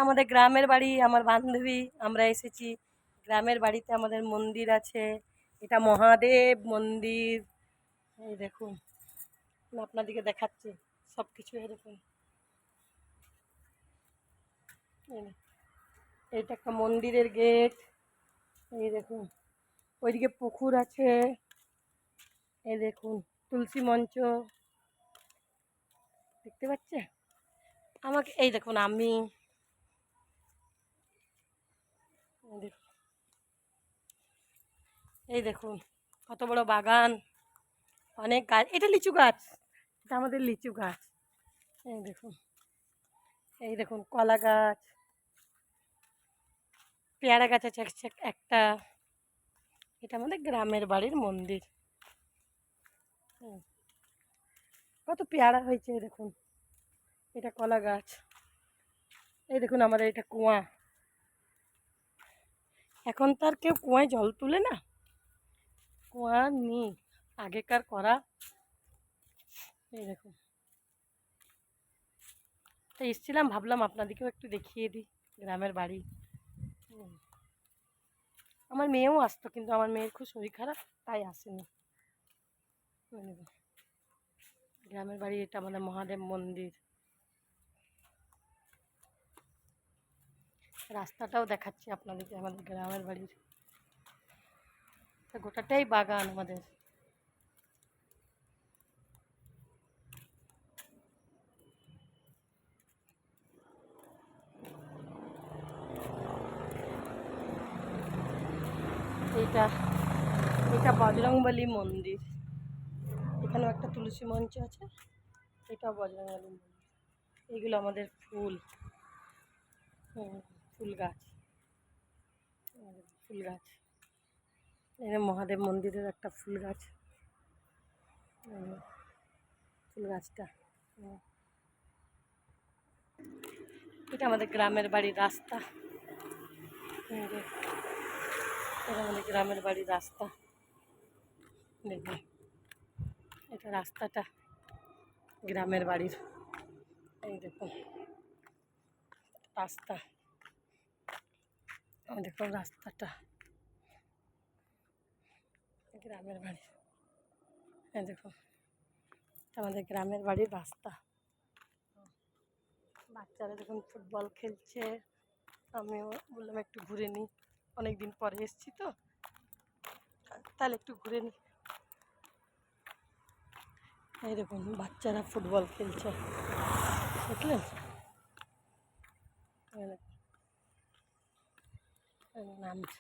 আমাদের গ্রামের বাড়ি, আমার বান্ধবী আমরা এসেছি গ্রামের বাড়িতে। আমাদের মন্দির আছে, এটা মহাদেব মন্দির। এই দেখুন, আমি আপনাদেরকে দেখাচ্ছি সব কিছু। এই দেখুন, এইটা একটা মন্দিরের গেট। এই দেখুন, ওইদিকে পুকুর আছে। এই দেখুন, তুলসী মঞ্চ দেখতে পাচ্ছে আমাকে। এই দেখুন, আমি এই দেখুন কত বড় বাগান, অনেক গাছ। এটা লিচু গাছ, এটা আমাদের লিচু গাছ। এই দেখুন, এই দেখুন কলা গাছ, পেয়ারা গাছ আছে একটা। এটা আমাদের গ্রামের বাড়ির মন্দির। কত পেয়ারা হয়েছে এই দেখুন, এটা কলা গাছ। এই দেখুন আমাদের এটা কুয়া। এখন তো আর কেউ কুয়ায় জল তুলে না, কুয়া নেই, আগেকার করা। এই দেখুন, তো এসেছিলাম, ভাবলাম আপনাদেরকেও একটু দেখিয়ে দিই গ্রামের বাড়ি। আমার মেয়েও আসতো, কিন্তু আমার মেয়ের খুব শরীর খারাপ, তাই আসেনি। গ্রামের বাড়ি, এটা আমাদের মহাদেব মন্দির। রাস্তাটাও দেখাচ্ছি আপনাদেরকে আমাদের গ্রামের বাড়ির। গোটাটাই বাগান আমাদের। এইটা এটা বজরংবলী মন্দির। এখানেও একটা তুলসী মঞ্চ আছে, এটাও বজরংবলী মন্দির। এইগুলো আমাদের ফুল, ফুল গাছ, ফুল গাছ। এখানে মহাদেব মন্দিরের একটা ফুল গাছ, ফুল গাছটা। এটা আমাদের গ্রামের বাড়ির রাস্তা। এটা আমাদের গ্রামের বাড়ির রাস্তা। দেখুন, এটা রাস্তাটা গ্রামের বাড়ির। এই দেখুন রাস্তা, দেখুন রাস্তাটা গ্রামের বাড়ি। এই দেখুন, আমাদের গ্রামের বাড়ির রাস্তা। বাচ্চারা দেখুন ফুটবল খেলছে, আমিও বললাম একটু ঘুরে নিই, অনেক দিন পরে এসেছি তো, তাহলে একটু ঘুরে নিই। এই দেখুন বাচ্চারা ফুটবল খেলছে, দেখলেন? নামছে।